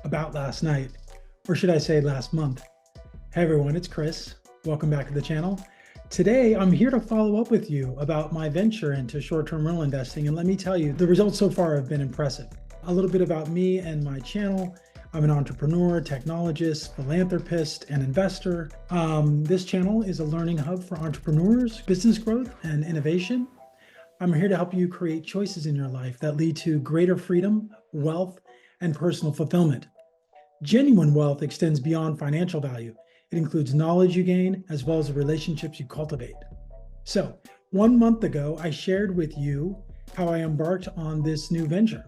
about last night, or should I say last month. Hey everyone, it's Chris. Welcome back to the channel. Today, I'm here to follow up with you about my venture into short-term rental investing. And let me tell you, the results so far have been impressive. A little bit about me and my channel. I'm an entrepreneur, technologist, philanthropist, and investor. This channel is a learning hub for entrepreneurs, business growth, and innovation. I'm here to help you create choices in your life that lead to greater freedom, wealth, and personal fulfillment. Genuine wealth extends beyond financial value. It includes knowledge you gain as well as the relationships you cultivate. So 1 month ago, I shared with you how I embarked on this new venture.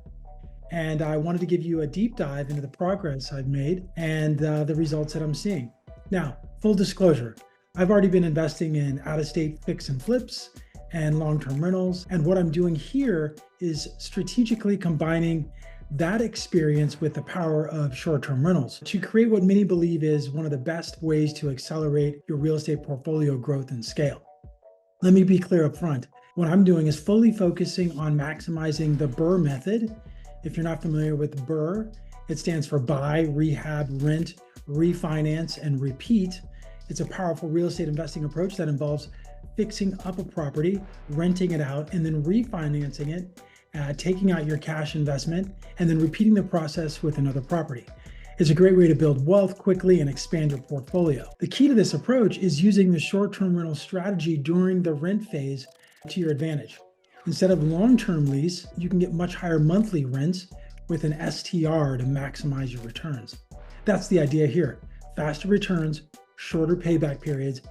And I wanted to give you a deep dive into the progress I've made and the results that I'm seeing. Now, full disclosure, I've already been investing in out-of-state fix and flips and long-term rentals. And what I'm doing here is strategically combining that experience with the power of short-term rentals to create what many believe is one of the best ways to accelerate your real estate portfolio growth and scale. Let me be clear up front. What I'm doing is fully focusing on maximizing the BRRRR method. If you're not familiar with BRRRR, it stands for buy, rehab, rent, refinance, and repeat. It's a powerful real estate investing approach that involves fixing up a property, renting it out, and then refinancing it, taking out your cash investment, and then repeating the process with another property. It's a great way to build wealth quickly and expand your portfolio. The key to this approach is using the short-term rental strategy during the rent phase to your advantage. Instead of long-term lease, you can get much higher monthly rents with an STR to maximize your returns. That's the idea here. Faster returns, shorter payback periods.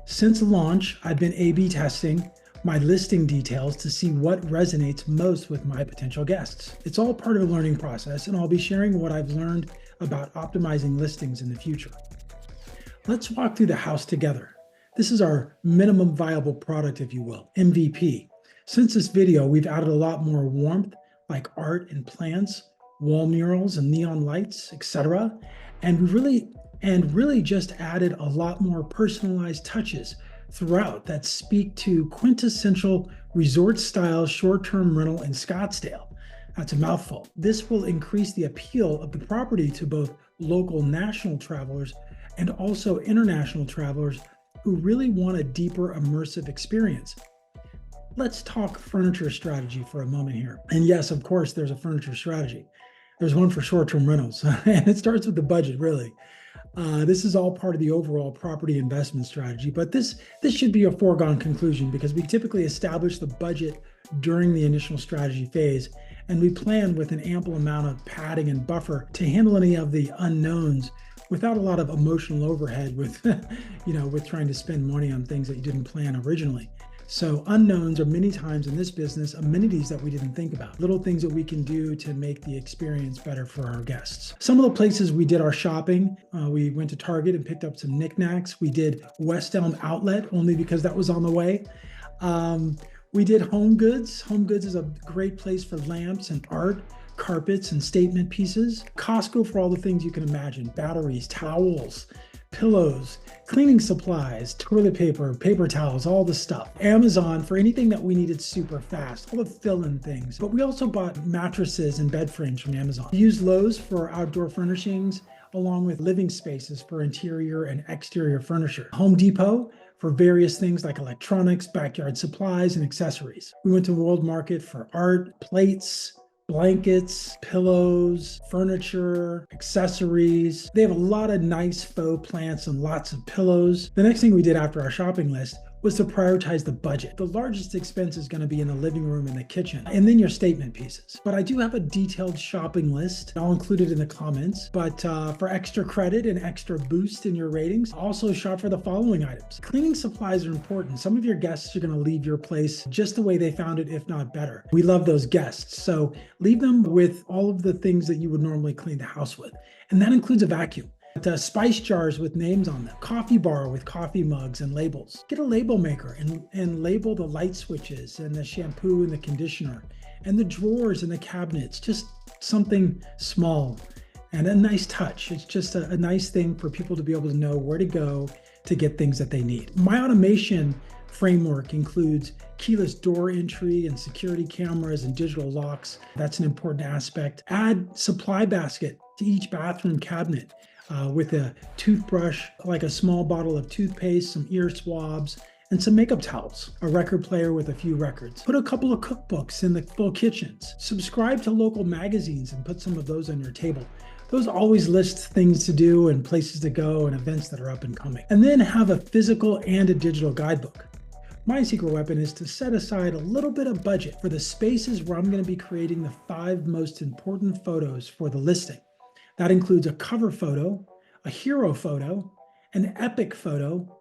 Since launch, I've been A/B testing my listing details to see what resonates most with my potential guests. It's all part of a learning process, and I'll be sharing what I've learned about optimizing listings in the future. Let's walk through the house together. This is our minimum viable product, if you will, MVP. Since this video, we've added a lot more warmth, like art and plants, wall murals and neon lights, etc. And we really just added a lot more personalized touches throughout that speak to quintessential resort-style short-term rental in Scottsdale. That's a mouthful. This will increase the appeal of the property to both local national travelers and also international travelers who really want a deeper immersive experience. Let's talk furniture strategy for a moment here. And yes, of course, there's a furniture strategy. There's one for short-term rentals, and it starts with the budget, really. This is all part of the overall property investment strategy, but this should be a foregone conclusion because we typically establish the budget during the initial strategy phase, and we plan with an ample amount of padding and buffer to handle any of the unknowns without a lot of emotional overhead with, with trying to spend money on things that you didn't plan originally. So unknowns are many times in this business amenities that we didn't think about, little things that we can do to make the experience better for our guests. Some of the places we did our shopping, we went to Target and picked up some knickknacks. We did West Elm Outlet only because that was on the way. We did Home Goods. Home Goods is a great place for lamps and art, carpets and statement pieces. Costco for all the things you can imagine, batteries, towels, pillows, cleaning supplies, toilet paper, paper towels, all the stuff. Amazon for anything that we needed super fast, all the fill-in things. But we also bought mattresses and bed frames from Amazon. We used Lowe's for outdoor furnishings, along with living spaces for interior and exterior furniture. Home Depot for various things like electronics, backyard supplies, and accessories. We went to World Market for art, plates, blankets, pillows, furniture, accessories. They have a lot of nice faux plants and lots of pillows. The next thing we did after our shopping list was to prioritize the budget. The largest expense is going to be in the living room and the kitchen, and then your statement pieces. But I do have a detailed shopping list. I'll include it in the comments. But for extra credit and extra boost in your ratings, also shop for the following items. Cleaning supplies are important. Some of your guests are going to leave your place just the way they found it, if not better. We love those guests. So leave them with all of the things that you would normally clean the house with. And that includes a vacuum. Spice jars with names on them, coffee bar with coffee mugs and labels. Get a label maker and label the light switches and the shampoo and the conditioner and the drawers and the cabinets, just something small and a nice touch. It's just a nice thing for people to be able to know where to go to get things that they need. My automation framework includes keyless door entry and security cameras and digital locks. That's an important aspect. Add supply basket to each bathroom cabinet with a toothbrush, like a small bottle of toothpaste, some ear swabs, and some makeup towels, a record player with a few records. Put a couple of cookbooks in the full kitchens. Subscribe to local magazines and put some of those on your table. Those always list things to do and places to go and events that are up and coming. And then have a physical and a digital guidebook. My secret weapon is to set aside a little bit of budget for the spaces where I'm going to be creating the 5 most important photos for the listing. That includes a cover photo, a hero photo, an epic photo,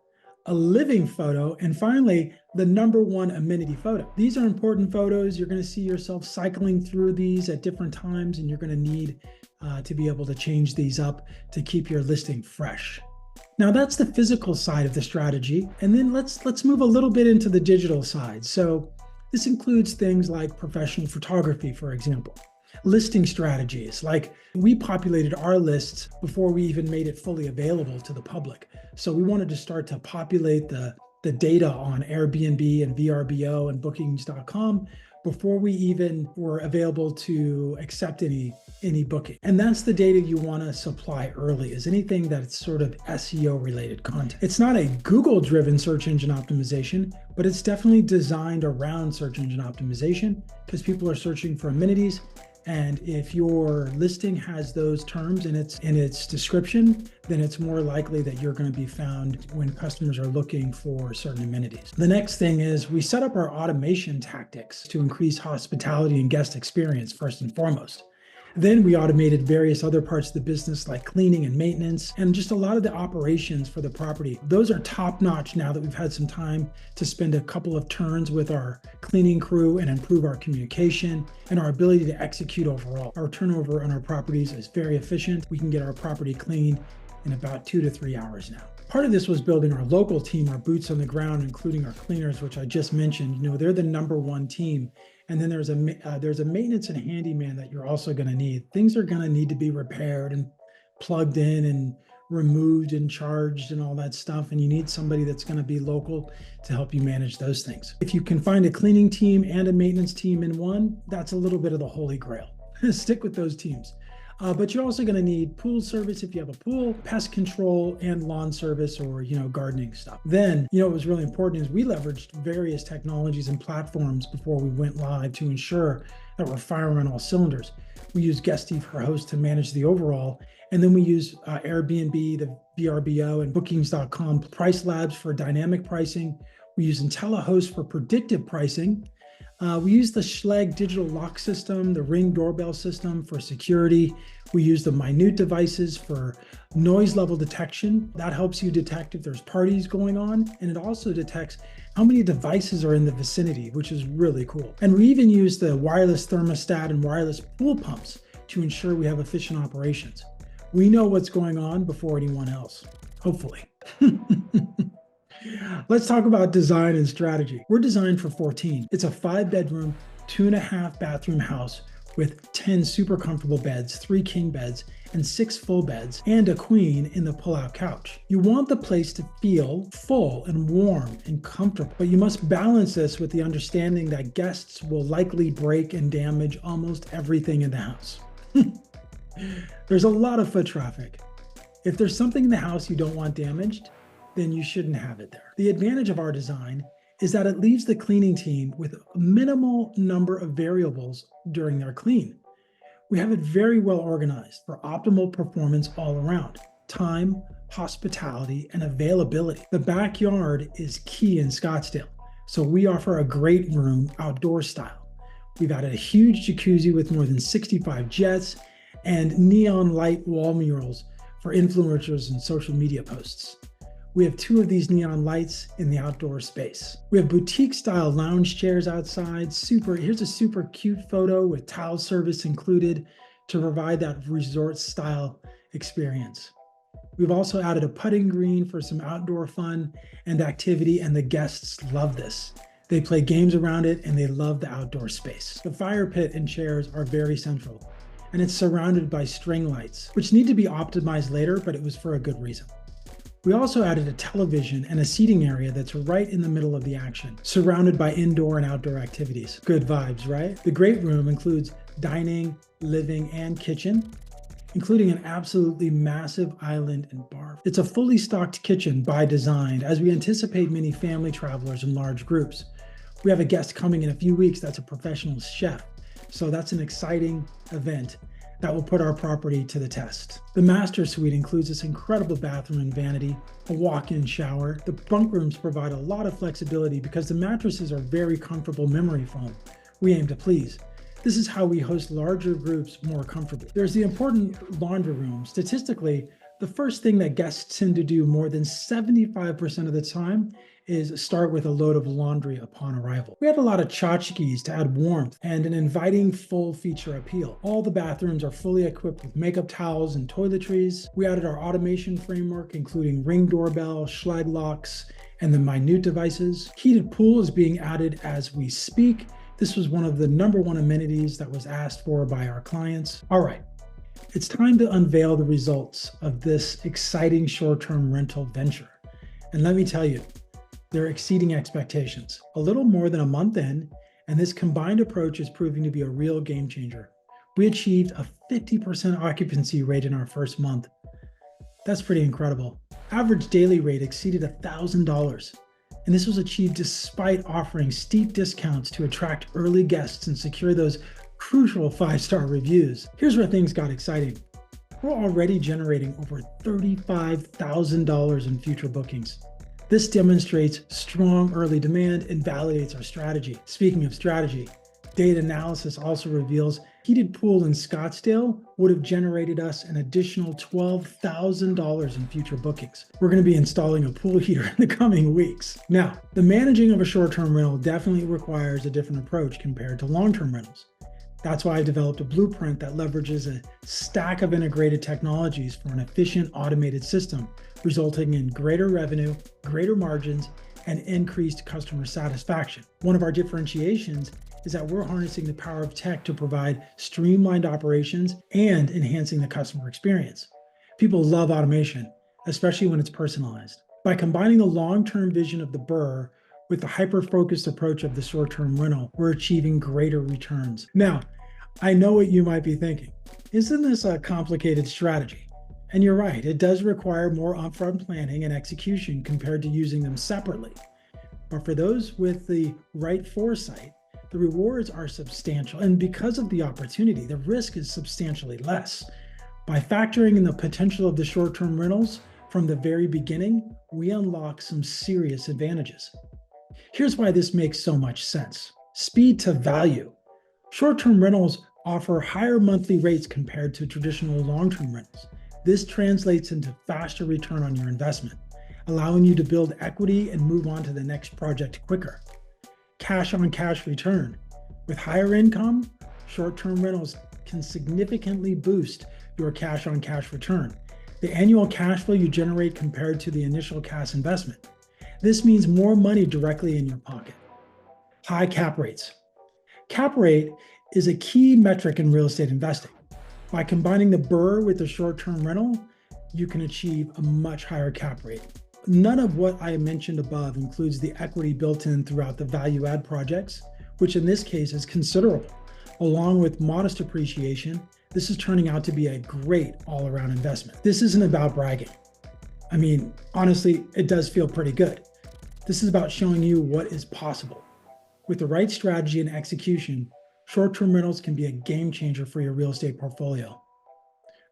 a living photo, and finally, the #1 amenity photo. These are important photos. You're going to see yourself cycling through these at different times, and you're going to need to be able to change these up to keep your listing fresh. Now that's the physical side of the strategy. And then let's move a little bit into the digital side. So this includes things like professional photography, for example. Listing strategies, like we populated our lists before we even made it fully available to the public. So we wanted to start to populate the data on Airbnb and VRBO and bookings.com before we even were available to accept any booking. And that's the data you want to supply early, is anything that's sort of SEO related content. It's not a Google driven search engine optimization, but it's definitely designed around search engine optimization because people are searching for amenities. And if your listing has those terms in its description, then it's more likely that you're going to be found when customers are looking for certain amenities. The next thing is we set up our automation tactics to increase hospitality and guest experience first and foremost. Then we automated various other parts of the business like cleaning and maintenance and just a lot of the operations for the property. Those are top notch now that we've had some time to spend a couple of turns with our cleaning crew and improve our communication and our ability to execute overall. Our turnover on our properties is very efficient. We can get our property cleaned in about 2 to 3 hours now. Part of this was building our local team, our boots on the ground, including our cleaners, which I just mentioned. You know, they're the #1 team. And then there's a maintenance and handyman that you're also going to need. Things are going to need to be repaired and plugged in and removed and charged and all that stuff. And you need somebody that's going to be local to help you manage those things. If you can find a cleaning team and a maintenance team in one, that's a little bit of the holy grail. Stick with those teams. But you're also going to need pool service if you have a pool, pest control, and lawn service or, gardening stuff. Then, what was really important is we leveraged various technologies and platforms before we went live to ensure that we're firing on all cylinders. We use Guesty for host to manage the overall. And then we use Airbnb, the VRBO, and bookings.com price labs for dynamic pricing. We use IntelliHost for predictive pricing. We use the Schlage digital lock system, the Ring doorbell system for security. We use the Minute devices for noise level detection. That helps you detect if there's parties going on. And it also detects how many devices are in the vicinity, which is really cool. And we even use the wireless thermostat and wireless pool pumps to ensure we have efficient operations. We know what's going on before anyone else, hopefully. Let's talk about design and strategy. We're designed for 14. It's a 5-bedroom, 2.5 bathroom house with 10 super comfortable beds, 3 king beds, and 6 full beds, and a queen in the pull-out couch. You want the place to feel full and warm and comfortable, but you must balance this with the understanding that guests will likely break and damage almost everything in the house. There's a lot of foot traffic. If there's something in the house you don't want damaged, then you shouldn't have it there. The advantage of our design is that it leaves the cleaning team with a minimal number of variables during their clean. We have it very well organized for optimal performance all around: time, hospitality, and availability. The backyard is key in Scottsdale, so we offer a great room outdoor style. We've added a huge jacuzzi with more than 65 jets and neon light wall murals for influencers and social media posts. We have 2 of these neon lights in the outdoor space. We have boutique style lounge chairs outside. Here's a super cute photo with towel service included to provide that resort style experience. We've also added a putting green for some outdoor fun and activity, and the guests love this. They play games around it and they love the outdoor space. The fire pit and chairs are very central, and it's surrounded by string lights, which need to be optimized later, but it was for a good reason. We also added a television and a seating area that's right in the middle of the action, surrounded by indoor and outdoor activities. Good vibes, right? The great room includes dining, living, and kitchen. including an absolutely massive island and bar. It's a fully stocked kitchen by design, as we anticipate many family travelers and large groups. We have a guest coming in a few weeks that's a professional chef, so that's an exciting event that will put our property to the test. The master suite includes this incredible bathroom and vanity, a walk-in shower. The bunk rooms provide a lot of flexibility because the mattresses are very comfortable memory foam. We aim to please. This is how we host larger groups more comfortably. There's the important laundry room. Statistically, the first thing that guests tend to do more than 75% of the time is start with a load of laundry upon arrival. We had a lot of tchotchkes to add warmth and an inviting full feature appeal. All the bathrooms are fully equipped with makeup towels and toiletries. We added our automation framework, including Ring doorbell, Schlage locks, and the minute devices. Heated pool is being added as we speak. This was one of the #1 amenities that was asked for by our clients. All right, it's time to unveil the results of this exciting short-term rental venture. And let me tell you, they're exceeding expectations. A little more than a month in, and this combined approach is proving to be a real game changer. We achieved a 50% occupancy rate in our first month. That's pretty incredible. Average daily rate exceeded $1,000. And this was achieved despite offering steep discounts to attract early guests and secure those crucial 5-star reviews. Here's where things got exciting. We're already generating over $35,000 in future bookings. This demonstrates strong early demand and validates our strategy. Speaking of strategy, data analysis also reveals heated pool in Scottsdale would have generated us an additional $12,000 in future bookings. We're going to be installing a pool heater in the coming weeks. Now, the managing of a short-term rental definitely requires a different approach compared to long-term rentals. That's why I developed a blueprint that leverages a stack of integrated technologies for an efficient automated system, resulting in greater revenue, greater margins, and increased customer satisfaction. One of our differentiations is that we're harnessing the power of tech to provide streamlined operations and enhancing the customer experience. People love automation, especially when it's personalized. By combining the long-term vision of the BRRRR with the hyper-focused approach of the short-term rental, we're achieving greater returns. Now, I know what you might be thinking. Isn't this a complicated strategy? And you're right, it does require more upfront planning and execution compared to using them separately. But for those with the right foresight, the rewards are substantial. And because of the opportunity, the risk is substantially less. By factoring in the potential of the short-term rentals from the very beginning, we unlock some serious advantages. Here's why this makes so much sense. Speed to value. Short-term rentals offer higher monthly rates compared to traditional long-term rentals. This translates into faster return on your investment, allowing you to build equity and move on to the next project quicker. Cash-on-cash return. With higher income, short-term rentals can significantly boost your cash-on-cash return, the annual cash flow you generate compared to the initial cash investment. This means more money directly in your pocket. High cap rates. Cap rate is a key metric in real estate investing. By combining the BRRRR with the short-term rental, you can achieve a much higher cap rate. None of what I mentioned above includes the equity built in throughout the value add projects, which in this case is considerable. Along with modest appreciation, this is turning out to be a great all-around investment. This isn't about bragging. I mean, honestly, it does feel pretty good. This is about showing you what is possible. With the right strategy and execution, short-term rentals can be a game changer for your real estate portfolio.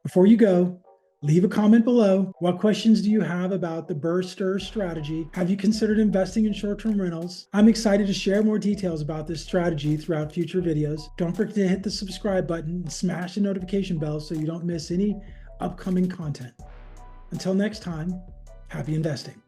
Before you go, leave a comment below. What questions do you have about the BRRRR strategy? Have you considered investing in short-term rentals? I'm excited to share more details about this strategy throughout future videos. Don't forget to hit the subscribe button and smash the notification bell so you don't miss any upcoming content. Until next time, happy investing.